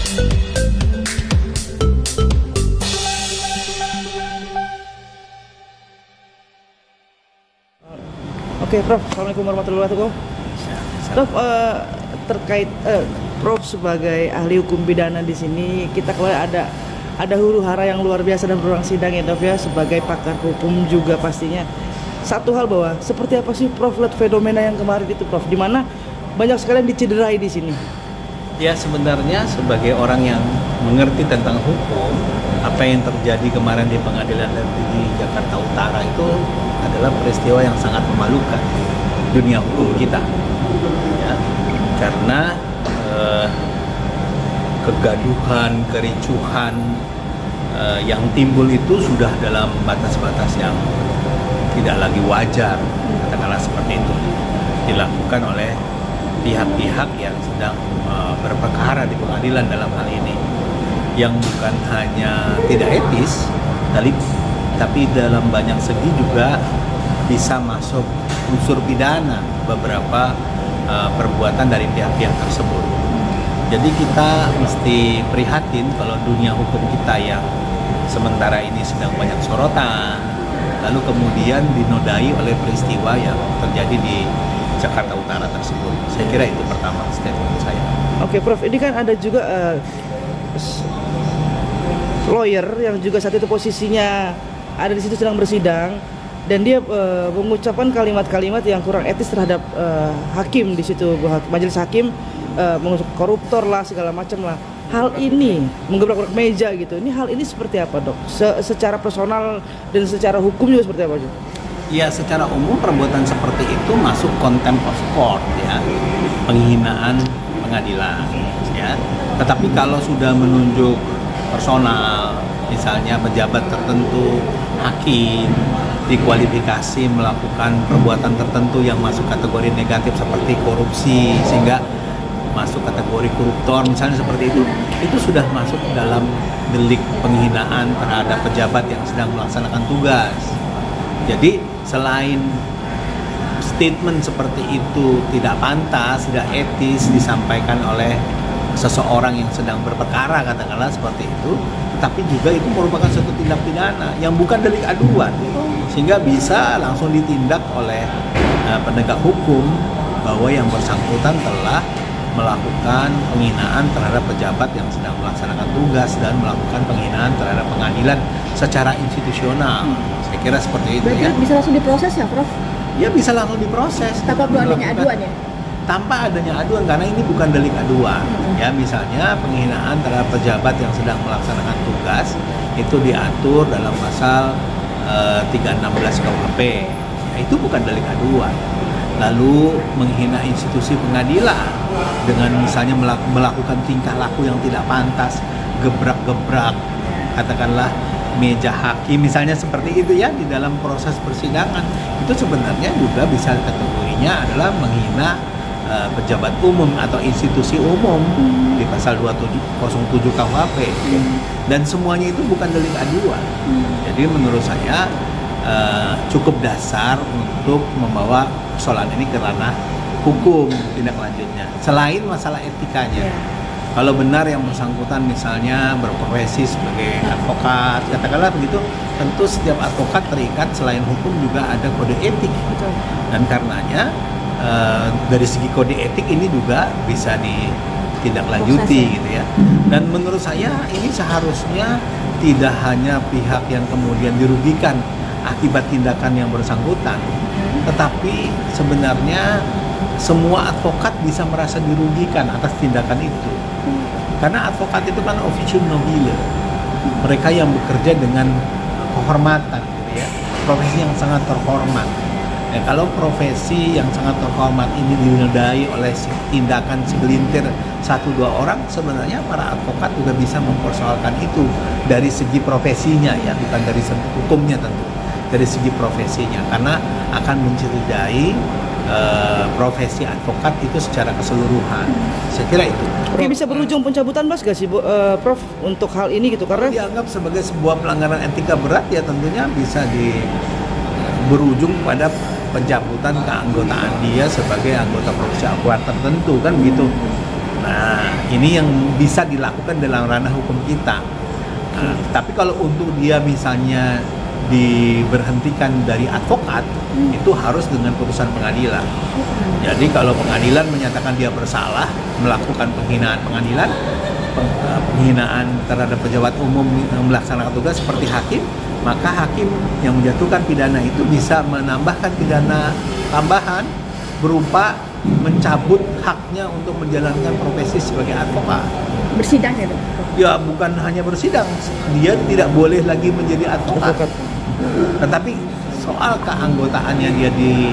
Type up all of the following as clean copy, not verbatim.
Oke, Prof. Assalamualaikum warahmatullahi wabarakatuh. Prof, terkait Prof sebagai ahli hukum pidana di sini, kita kemarin ada huru hara yang luar biasa dan berulang sidang ya, Prof ya, sebagai pakar hukum juga pastinya. Satu hal bahwa seperti apa sih Prof lihat fenomena yang kemarin itu, Prof, di mana banyak sekali yang dicederai di sini. Ya, sebenarnya sebagai orang yang mengerti tentang hukum, apa yang terjadi kemarin di Pengadilan Negeri Jakarta Utara itu adalah peristiwa yang sangat memalukan dunia hukum kita, ya, karena kegaduhan, kericuhan yang timbul itu sudah dalam batas-batas yang tidak lagi wajar, katakanlah seperti itu, dilakukan oleh pihak-pihak yang sedang berperkara di pengadilan dalam hal ini, yang bukan hanya tidak etis, tapi dalam banyak segi juga bisa masuk unsur pidana beberapa perbuatan dari pihak-pihak tersebut. Jadi kita mesti prihatin kalau dunia hukum kita yang sementara ini sedang banyak sorotan, lalu kemudian dinodai oleh peristiwa yang terjadi di Jakarta Utara tersebut. Saya kira itu pertama statement saya. Oke, Prof, ini kan ada juga lawyer yang juga saat itu posisinya ada di situ sedang bersidang, dan dia mengucapkan kalimat-kalimat yang kurang etis terhadap hakim di situ, majelis hakim, koruptor lah, segala macam lah. Hal ini menggebrak meja gitu. Ini hal ini seperti apa, Dok? Secara personal dan secara hukum juga seperti apa, Dok? Ya, secara umum perbuatan seperti itu masuk contempt of court, ya, penghinaan pengadilan, ya. Tetapi kalau sudah menunjuk personal, misalnya pejabat tertentu, hakim, dikualifikasi melakukan perbuatan tertentu yang masuk kategori negatif seperti korupsi sehingga masuk kategori koruptor, misalnya seperti itu sudah masuk dalam delik penghinaan terhadap pejabat yang sedang melaksanakan tugas. Jadi selain statement seperti itu tidak pantas, tidak etis disampaikan oleh seseorang yang sedang berperkara, katakanlah seperti itu, tetapi juga itu merupakan suatu tindak pidana yang bukan delik aduan, sehingga bisa langsung ditindak oleh penegak hukum bahwa yang bersangkutan telah melakukan penghinaan terhadap pejabat yang sedang melaksanakan tugas dan melakukan penghinaan terhadap pengadilan secara institusional. Saya kira seperti itu. Berarti ya. Bisa langsung diproses ya, Prof? Ya, bisa langsung diproses. Tanpa perlu adanya aduan ya? Tanpa adanya aduan, karena ini bukan delik aduan. Ya, misalnya penghinaan terhadap pejabat yang sedang melaksanakan tugas itu diatur dalam pasal 316 KUHP. Ya, itu bukan delik aduan. Lalu menghina institusi pengadilan dengan misalnya melakukan tingkah laku yang tidak pantas, gebrak-gebrak, katakanlah meja hakim misalnya seperti itu ya, di dalam proses persidangan, itu sebenarnya juga bisa kategorinya adalah menghina pejabat umum atau institusi umum di pasal 2707 KUHP. Dan semuanya itu bukan delik aduan. Jadi menurut saya cukup dasar untuk membawa persoalan ini ke ranah hukum tindak lanjutnya, selain masalah etikanya. Kalau benar yang bersangkutan misalnya berprofesi sebagai advokat, katakanlah begitu, tentu setiap advokat terikat selain hukum juga ada kode etik. Dan karenanya dari segi kode etik ini juga bisa ditindaklanjuti gitu ya. Dan menurut saya ini seharusnya tidak hanya pihak yang kemudian dirugikan akibat tindakan yang bersangkutan, tetapi sebenarnya semua advokat bisa merasa dirugikan atas tindakan itu. Karena advokat itu kan officium nobile, mereka yang bekerja dengan kehormatan gitu ya, profesi yang sangat terhormat. Ya, kalau profesi yang sangat terhormat ini dinodai oleh tindakan segelintir 1-2 orang, sebenarnya para advokat juga bisa mempersoalkan itu dari segi profesinya ya, bukan dari segi hukumnya tentu, dari segi profesinya, karena akan mencederai profesi advokat itu secara keseluruhan. Saya kira itu. Oke, bisa berujung pencabutan Mas gak sih, Prof, untuk hal ini gitu? Karena dianggap sebagai sebuah pelanggaran etika berat ya, tentunya bisa berujung pada pencabutan keanggotaan dia sebagai anggota profesi advokat tertentu kan begitu. Nah, ini yang bisa dilakukan dalam ranah hukum kita. Nah, tapi kalau untuk dia misalnya diberhentikan dari advokat, itu harus dengan putusan pengadilan. Jadi kalau pengadilan menyatakan dia bersalah melakukan penghinaan pengadilan, penghinaan terhadap pejabat umum yang melaksanakan tugas seperti hakim, maka hakim yang menjatuhkan pidana itu bisa menambahkan pidana tambahan berupa mencabut haknya untuk menjalankan profesi sebagai advokat. Bersidang ya dok? Ya bukan hanya bersidang, dia tidak boleh lagi menjadi advokat. Tetapi soal keanggotaannya dia di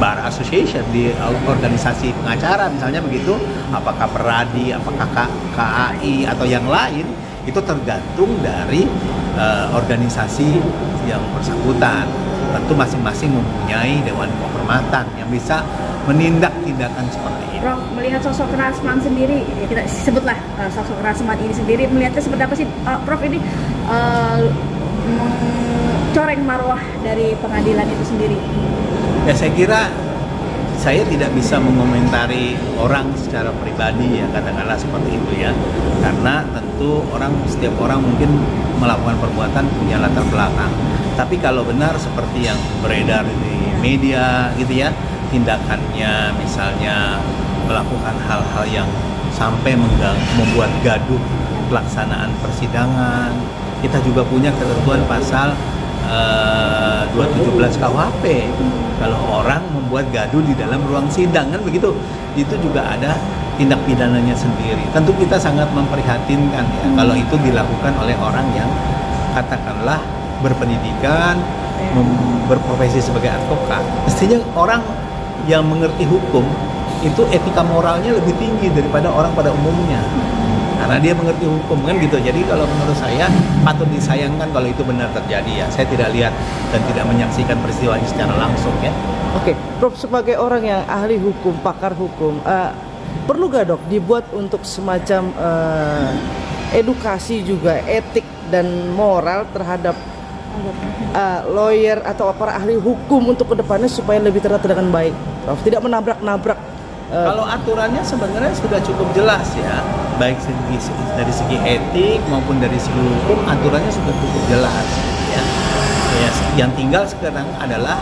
Bar Association, di organisasi pengacara misalnya begitu, apakah Peradi, apakah KAI atau yang lain, itu tergantung dari organisasi yang bersangkutan. Tentu masing-masing mempunyai dewan kehormatan yang bisa menindak tindakan seperti ini. Prof, melihat sosok Rasman sendiri, ya kita sebutlah sosok Rasman ini sendiri, melihatnya seperti apa sih, Prof, ini mencoreng marwah dari pengadilan itu sendiri? Ya saya kira saya tidak bisa mengomentari orang secara pribadi ya, katakanlah seperti itu ya, karena tentu setiap orang mungkin melakukan perbuatan punya latar belakang. Tapi kalau benar seperti yang beredar di media gitu ya, tindakannya misalnya melakukan hal-hal yang sampai membuat gaduh pelaksanaan persidangan. Kita juga punya ketentuan pasal 217 KUHP. Kalau orang membuat gaduh di dalam ruang sidang kan begitu, itu juga ada tindak pidananya sendiri. Tentu kita sangat memprihatinkan ya kalau itu dilakukan oleh orang yang katakanlah berpendidikan, berprofesi sebagai advokat. Mestinya orang yang mengerti hukum itu etika moralnya lebih tinggi daripada orang pada umumnya. Karena dia mengerti hukum kan gitu. Jadi kalau menurut saya patut disayangkan kalau itu benar terjadi ya. Saya tidak lihat dan tidak menyaksikan peristiwa ini secara langsung ya. Oke, Prof, sebagai orang yang ahli hukum, pakar hukum, perlu gak dok dibuat untuk semacam edukasi juga etik dan moral terhadap lawyer atau para ahli hukum untuk kedepannya supaya lebih tertata dengan baik, Prof, tidak menabrak-nabrak? Kalau aturannya sebenarnya sudah cukup jelas ya, baik dari segi etik maupun dari segi hukum, aturannya sudah cukup jelas ya. Yang tinggal sekarang adalah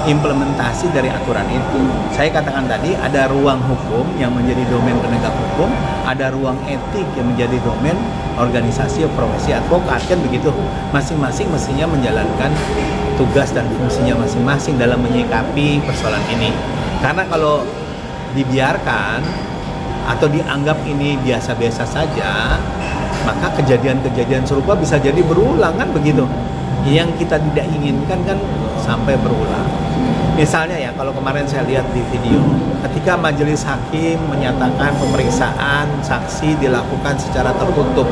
implementasi dari aturan itu. Saya katakan tadi ada ruang hukum yang menjadi domain penegak hukum, ada ruang etik yang menjadi domain organisasi profesi advokat kan begitu. Masing-masing mestinya menjalankan tugas dan fungsinya masing-masing dalam menyikapi persoalan ini. Karena kalau dibiarkan atau dianggap ini biasa-biasa saja, maka kejadian-kejadian serupa bisa jadi berulang kan begitu. Yang kita tidak inginkan kan sampai berulang. Misalnya ya, kalau kemarin saya lihat di video, ketika majelis hakim menyatakan pemeriksaan saksi dilakukan secara tertutup,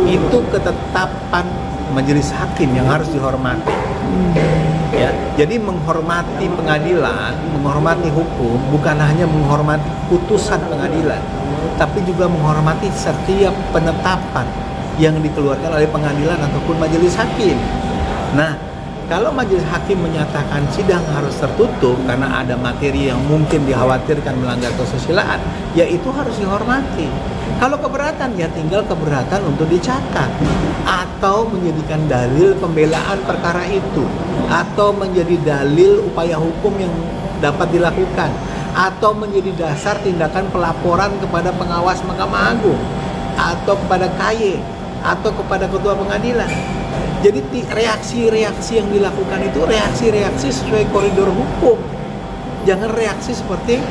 itu ketetapan majelis hakim yang harus dihormati. Ya, jadi menghormati pengadilan, menghormati hukum bukan hanya menghormati putusan pengadilan, tapi juga menghormati setiap penetapan yang dikeluarkan oleh pengadilan ataupun majelis hakim. Nah, kalau majelis hakim menyatakan sidang harus tertutup karena ada materi yang mungkin dikhawatirkan melanggar kesusilaan, ya itu harus dihormati. Kalau keberatan, ya tinggal keberatan untuk dicatat atau menjadikan dalil pembelaan perkara itu, atau menjadi dalil upaya hukum yang dapat dilakukan, atau menjadi dasar tindakan pelaporan kepada pengawas Mahkamah Agung, atau kepada KY, atau kepada ketua pengadilan. Jadi reaksi-reaksi yang dilakukan itu reaksi-reaksi sesuai koridor hukum. Jangan reaksi seperti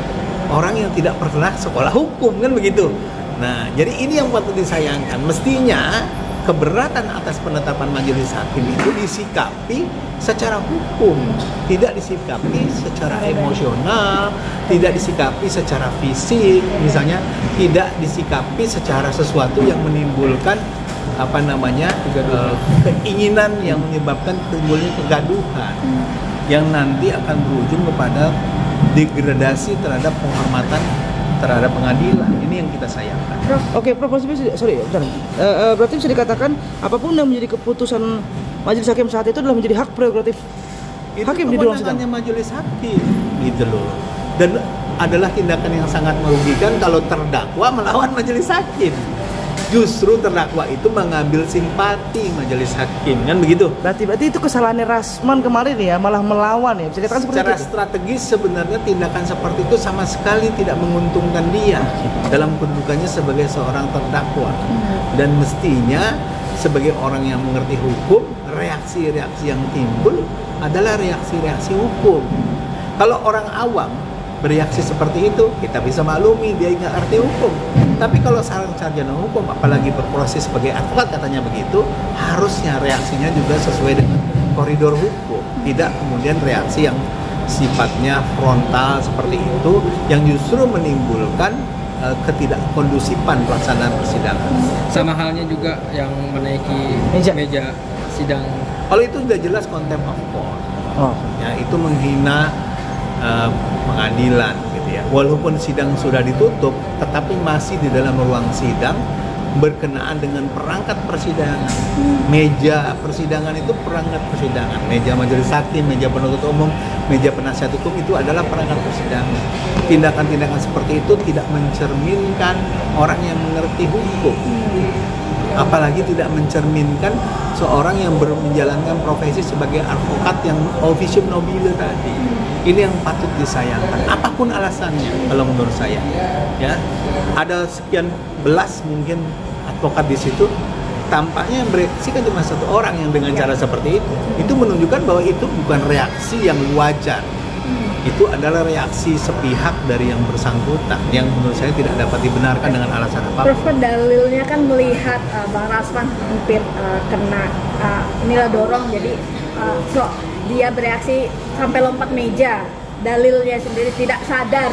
orang yang tidak pernah sekolah hukum kan begitu. Nah, jadi ini yang patut disayangkan. Mestinya keberatan atas penetapan majelis hakim itu disikapi secara hukum, tidak disikapi secara emosional, tidak disikapi secara fisik, misalnya tidak disikapi secara sesuatu yang menimbulkan keinginan yang menyebabkan timbulnya kegaduhan yang nanti akan berujung kepada degradasi terhadap penghormatan terhadap pengadilan. Ini yang kita sayangkan. Oke, Prof, berarti bisa dikatakan apapun yang menjadi keputusan majelis hakim saat itu adalah menjadi hak prerogatif hakim di ruang sidang. Itu majelis hakim, gitu loh. Dan adalah tindakan yang sangat merugikan kalau terdakwa melawan majelis hakim. Justru terdakwa itu mengambil simpati majelis hakim, kan begitu? Berarti itu kesalahannya Rasman kemarin ya, malah melawan ya. Bisa dikatakan seperti Secara itu. strategis sebenarnya tindakan seperti itu sama sekali tidak menguntungkan dia dalam kedudukannya sebagai seorang terdakwa. Dan mestinya sebagai orang yang mengerti hukum, reaksi-reaksi yang timbul adalah reaksi-reaksi hukum. Kalau orang awam bereaksi seperti itu, kita bisa maklumi dia nggak ngerti hukum. Tapi kalau seorang sarjana hukum, apalagi berproses sebagai advokat katanya begitu, harusnya reaksinya juga sesuai dengan koridor hukum. Tidak kemudian reaksi yang sifatnya frontal seperti itu, yang justru menimbulkan ketidakkondusifan pelaksanaan persidangan. Sama halnya juga yang menaiki meja sidang. Kalau itu sudah jelas contempt of court. Ya, itu menghina pengadilan gitu ya. Walaupun sidang sudah ditutup, tetapi masih di dalam ruang sidang berkenaan dengan perangkat persidangan. Meja persidangan itu perangkat persidangan. Meja majelis hakim, meja penuntut umum, meja penasihat hukum itu adalah perangkat persidangan. Tindakan-tindakan seperti itu tidak mencerminkan orang yang mengerti hukum. Apalagi tidak mencerminkan seorang yang menjalankan profesi sebagai advokat yang officium nobile tadi. Ini yang patut disayangkan. Apapun alasannya, kalau menurut saya, ya ada sekian belas mungkin advokat di situ. Tampaknya yang bereaksi kan cuma satu orang yang dengan cara seperti itu. Itu menunjukkan bahwa itu bukan reaksi yang wajar. Itu adalah reaksi sepihak dari yang bersangkutan yang menurut saya tidak dapat dibenarkan dengan alasan apapun. Prof, dalilnya kan melihat Bang Rasman hampir kena inilah dorong, jadi dia bereaksi sampai lompat meja. Dalilnya sendiri tidak sadar.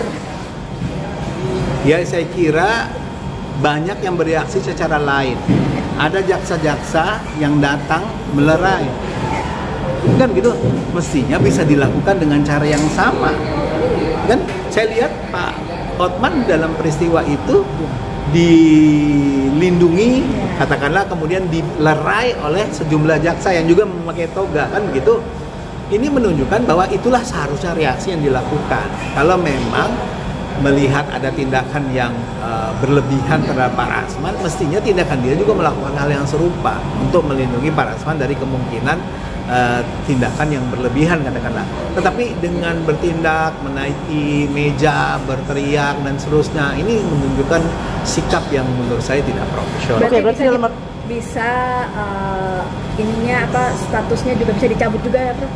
Ya, saya kira banyak yang bereaksi secara lain. Ada jaksa-jaksa yang datang melerai. Kan gitu, mestinya bisa dilakukan dengan cara yang sama. Kan saya lihat Pak Hotman dalam peristiwa itu dilindungi, katakanlah kemudian dilerai oleh sejumlah jaksa yang juga memakai toga, kan begitu. Ini menunjukkan bahwa itulah seharusnya reaksi yang dilakukan. Kalau memang melihat ada tindakan yang berlebihan terhadap Pak Rasman, mestinya tindakan dia juga melakukan hal yang serupa untuk melindungi Pak Rasman dari kemungkinan tindakan yang berlebihan, katakanlah. Tetapi dengan bertindak, menaiki meja, berteriak dan seterusnya, ini menunjukkan sikap yang menurut saya tidak profesional. Berarti bisa ininya statusnya juga bisa dicabut juga ya, Prof?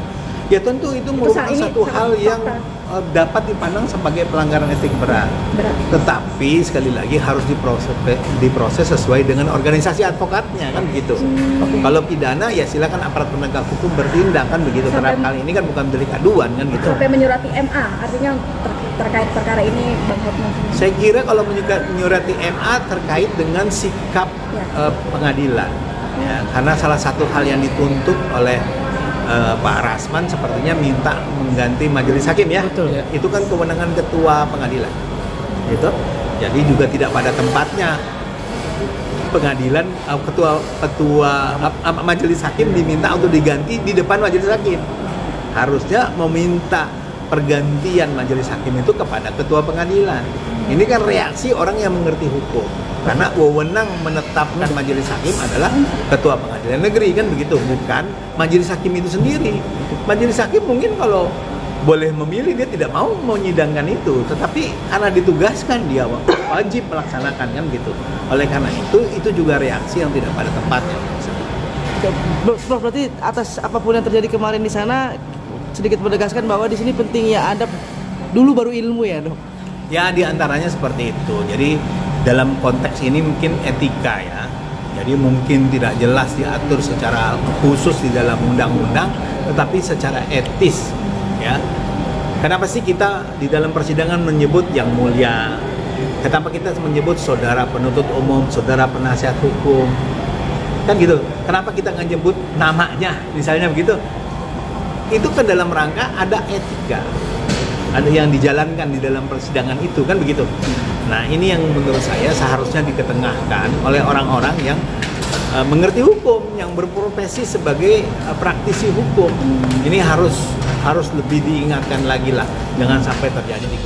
Ya tentu itu merupakan satu hal yang dapat dipandang sebagai pelanggaran etik berat. Tetapi sekali lagi harus diproses sesuai dengan organisasi advokatnya, kan begitu. Kalau pidana ya silakan aparat penegak hukum bertindak, kan begitu. Terhadap kali ini kan bukan delik aduan, kan gitu. Sampai menyurati MA, artinya terkait perkara ini Bang Hotman. Saya kira kalau menyurati MA terkait dengan sikap pengadilan, ya, karena salah satu hal yang dituntut oleh Pak Rasman sepertinya minta mengganti majelis hakim, ya. Betul. Itu kan kewenangan ketua pengadilan. Gitu. Jadi juga tidak pada tempatnya pengadilan ketua majelis hakim diminta untuk diganti di depan majelis hakim. Harusnya meminta pergantian majelis hakim itu kepada ketua pengadilan. Ini kan reaksi orang yang mengerti hukum. Karena wewenang menetapkan majelis hakim adalah ketua pengadilan negeri, kan begitu, bukan majelis hakim itu sendiri. Majelis hakim mungkin kalau boleh memilih dia tidak mau menyidangkan itu, tetapi karena ditugaskan dia wajib melaksanakan, kan gitu. Oleh karena itu juga reaksi yang tidak pada tempatnya. Prof, berarti atas apapun yang terjadi kemarin di sana sedikit menegaskan bahwa di sini pentingnya adab dulu baru ilmu, ya, Dok. Ya, diantaranya seperti itu. Jadi dalam konteks ini mungkin etika, ya. Jadi mungkin tidak jelas diatur secara khusus di dalam undang-undang, tetapi secara etis, ya. Kenapa sih kita di dalam persidangan menyebut yang mulia? Kenapa kita menyebut saudara penuntut umum, saudara penasihat hukum? Kan gitu. Kenapa kita nggak nyebut namanya, misalnya begitu? Itu kan dalam rangka ada etika. Ada yang dijalankan di dalam persidangan itu, kan begitu. Nah, ini yang menurut saya seharusnya diketengahkan oleh orang-orang yang mengerti hukum, yang berprofesi sebagai praktisi hukum. Ini harus lebih diingatkan lagi lah, jangan sampai terjadi di